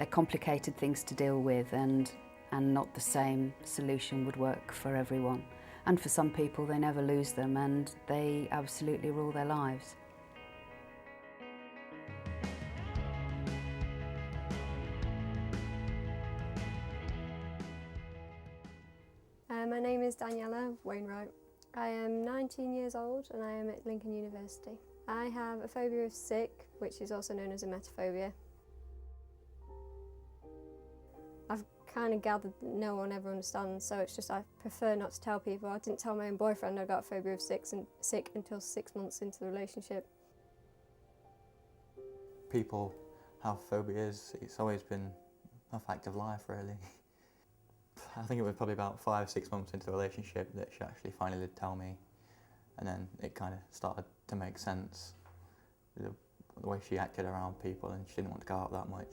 they're complicated things to deal with, and not the same solution would work for everyone. And for some people, they never lose them and they absolutely rule their lives. My name is Daniela Wainwright. I am 19 years old and I am at Lincoln University. I have a phobia of sick, which is also known as emetophobia. I've kind of gathered that no one ever understands, so it's just I prefer not to tell people. I didn't tell my own boyfriend I got a phobia of sick until 6 months into the relationship. People have phobias. It's always been a fact of life, really. I think it was probably about 5-6 months into the relationship that she actually finally did tell me, and then it kind of started to make sense, the way she acted around people, and she didn't want to go out that much.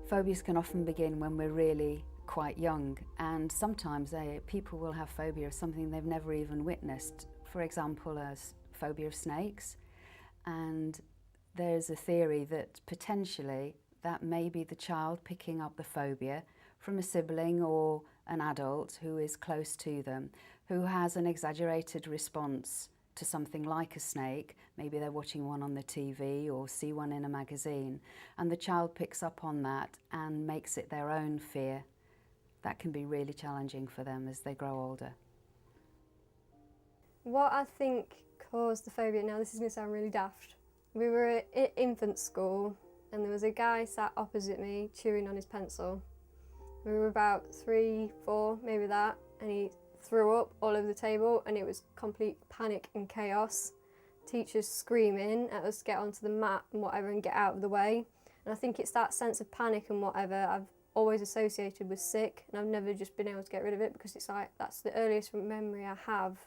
Phobias can often begin when we're really quite young, and sometimes people will have phobia of something they've never even witnessed. For example, a phobia of snakes, and there's a theory that potentially that may be the child picking up the phobia from a sibling or an adult who is close to them, who has an exaggerated response to something like a snake. Maybe they're watching one on the TV or see one in a magazine, and the child picks up on that and makes it their own fear. That can be really challenging for them as they grow older. What I think caused the phobia, now this is going to sound really daft. We were at infant school and there was a guy sat opposite me chewing on his pencil. We were about 3, 4, maybe that, and he threw up all over the table and it was complete panic and chaos. Teachers screaming at us to get onto the mat and whatever and get out of the way. And I think it's that sense of panic and whatever I've always associated with sick, and I've never just been able to get rid of it because it's like that's the earliest memory I have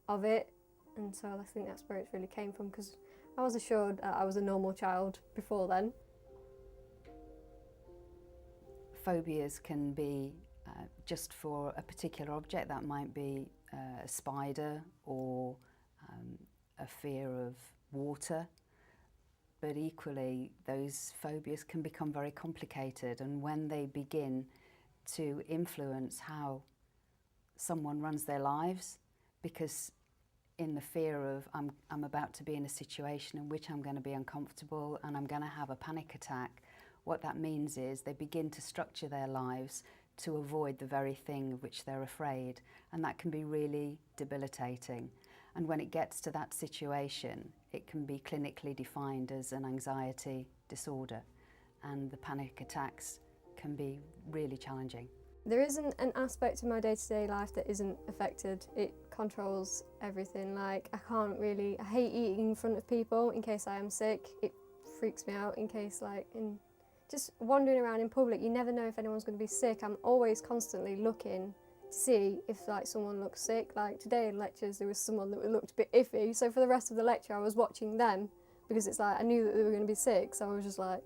of it, and so I think that's where it really came from, because I was assured that I was a normal child before then. Phobias can be just for a particular object. That might be a spider or a fear of water, but equally those phobias can become very complicated, and when they begin to influence how someone runs their lives, because in the fear of I'm about to be in a situation in which I'm going to be uncomfortable and I'm going to have a panic attack, what that means is they begin to structure their lives to avoid the very thing of which they're afraid, and that can be really debilitating. And when it gets to that situation, it can be clinically defined as an anxiety disorder, and the panic attacks can be really challenging. There isn't an aspect of my day-to-day life that isn't affected. It controls everything. Like, I hate eating in front of people in case I am sick. It freaks me out in case, just wandering around in public, you never know if anyone's going to be sick. I'm always constantly looking to see if someone looks sick. Like today in lectures there was someone that looked a bit iffy, so for the rest of the lecture I was watching them because it's like I knew that they were going to be sick, so I was just like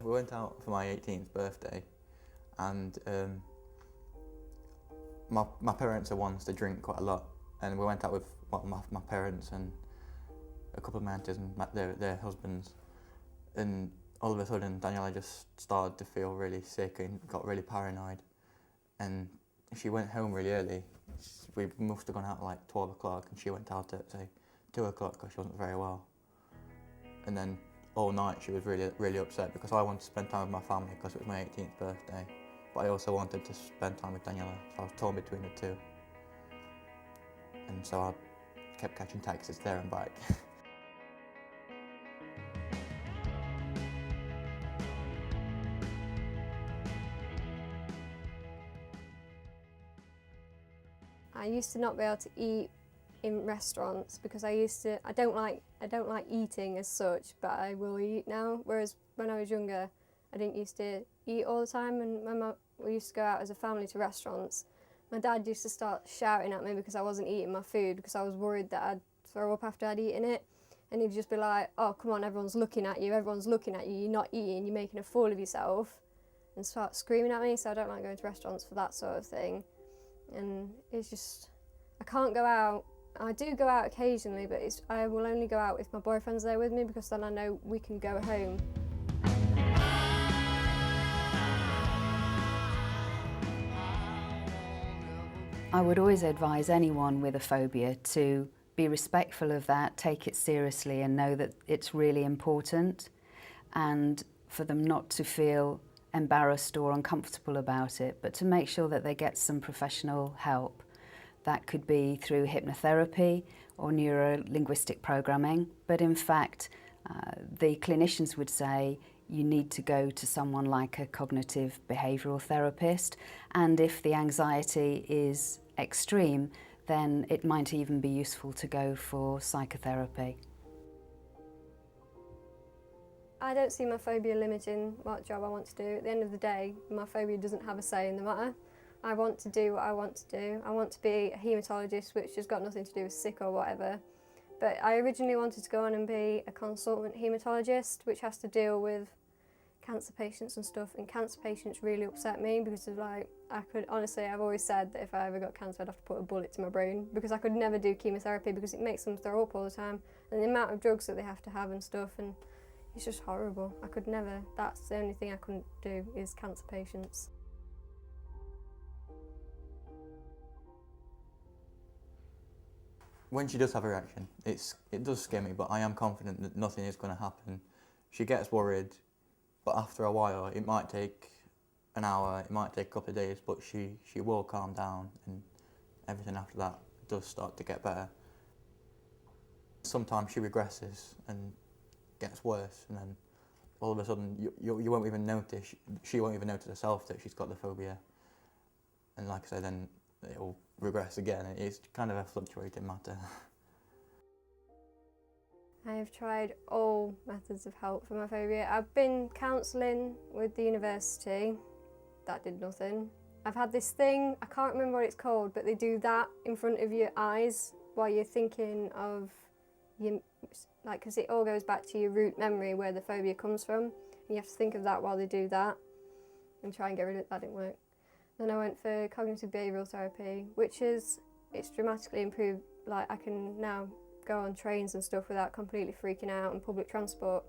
We went out for my 18th birthday, and my parents are ones to drink quite a lot, and we went out with my parents and a couple of my aunties and their husbands, and all of a sudden Daniela just started to feel really sick and got really paranoid, and she went home really early. We must have gone out at like 12 o'clock and she went out at say 2 o'clock because she wasn't very well, and then all night she was really upset because I wanted to spend time with my family because it was my 18th birthday, but I also wanted to spend time with Daniela, so I was torn between the two, and so I kept catching taxis there and back. I used to not be able to eat in restaurants because I don't like eating as such, but I will eat now, whereas when I was younger I didn't used to eat all the time, and we used to go out as a family to restaurants. My dad used to start shouting at me because I wasn't eating my food because I was worried that I'd throw up after I'd eaten it, and he'd just be like, oh come on, everyone's looking at you, you're not eating, you're making a fool of yourself, and start screaming at me. So I don't like going to restaurants for that sort of thing, and it's just I can't go out I do go out occasionally, but I will only go out if my boyfriend's there with me, because then I know we can go home. I would always advise anyone with a phobia to be respectful of that, take it seriously and know that it's really important, and for them not to feel embarrassed or uncomfortable about it, but to make sure that they get some professional help. That could be through hypnotherapy or neuro-linguistic programming, but in fact the clinicians would say you need to go to someone like a cognitive behavioural therapist, and if the anxiety is extreme, then it might even be useful to go for psychotherapy. I don't see my phobia limiting what job I want to do. At the end of the day, my phobia doesn't have a say in the matter. I want to do what I want to do. I want to be a haematologist, which has got nothing to do with sick or whatever. But I originally wanted to go on and be a consultant haematologist, which has to deal with cancer patients and stuff, and cancer patients really upset me because of I've always said that if I ever got cancer I'd have to put a bullet to my brain, because I could never do chemotherapy because it makes them throw up all the time, and the amount of drugs that they have to have and stuff, and it's just horrible. I could never, that's the only thing I couldn't do is cancer patients. When she does have a reaction, it does scare me, but I am confident that nothing is going to happen. She gets worried, but after a while, it might take an hour, it might take a couple of days, but she will calm down, and everything after that does start to get better. Sometimes she regresses and gets worse, and then all of a sudden you won't even notice, she won't even notice herself that she's got the phobia. And like I said, then it'll regress again. It's kind of a fluctuating matter. I have tried all methods of help for my phobia. I've been counselling with the university, that did nothing. I've had this thing, I can't remember what it's called, but they do that in front of your eyes while you're thinking of your, because it all goes back to your root memory where the phobia comes from. And you have to think of that while they do that and try and get rid of it. That didn't work. Then I went for cognitive behavioural therapy, it's dramatically improved. Like, I can now go on trains and stuff without completely freaking out on public transport,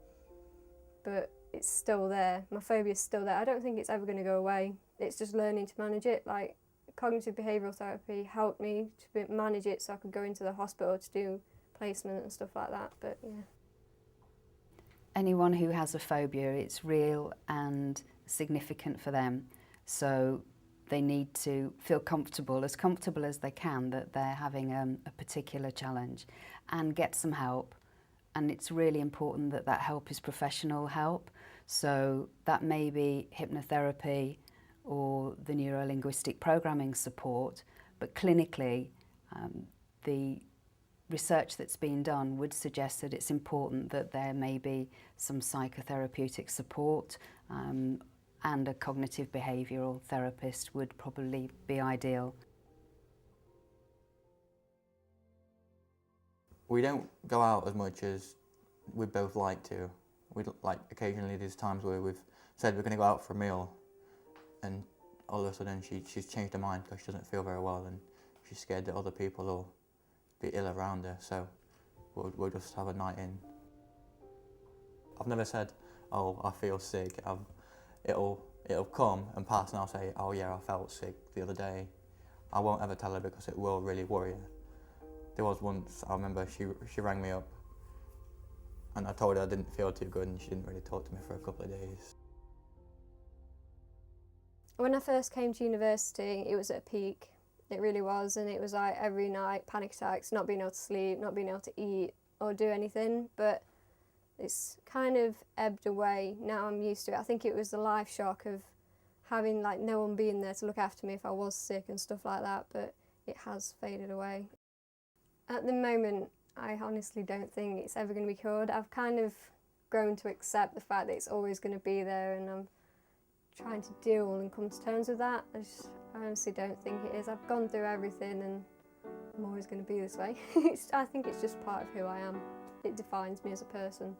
but it's still there. My phobia's still there. I don't think it's ever going to go away. It's just learning to manage it. Like, cognitive behavioural therapy helped me to manage it so I could go into the hospital to do placement and stuff like that, but yeah. Anyone who has a phobia, it's real and significant for them, so they need to feel comfortable as they can, that they're having a particular challenge, and get some help. And it's really important that that help is professional help. So that may be hypnotherapy or the neuro-linguistic programming support, but clinically the research that's been done would suggest that it's important that there may be some psychotherapeutic support, and a cognitive behavioural therapist would probably be ideal. We don't go out as much as we'd both like to. Occasionally there's times where we've said we're going to go out for a meal, and all of a sudden she's changed her mind because she doesn't feel very well and she's scared that other people will be ill around her, so we'll just have a night in. I've never said, oh, I feel sick. It'll come and pass, and I'll say, oh yeah, I felt sick the other day. I won't ever tell her because it will really worry her. There was once, I remember she rang me up and I told her I didn't feel too good, and she didn't really talk to me for a couple of days. When I first came to university, it was at a peak. It really was, and it was like every night, panic attacks, not being able to sleep, not being able to eat or do anything, but it's kind of ebbed away. Now I'm used to it. I think it was the life shock of having like no one being there to look after me if I was sick and stuff like that, but it has faded away. At the moment, I honestly don't think it's ever going to be cured. I've kind of grown to accept the fact that it's always going to be there, and I'm trying to deal and come to terms with that. I honestly don't think it is. I've gone through everything and I'm always going to be this way. I think it's just part of who I am. It defines me as a person.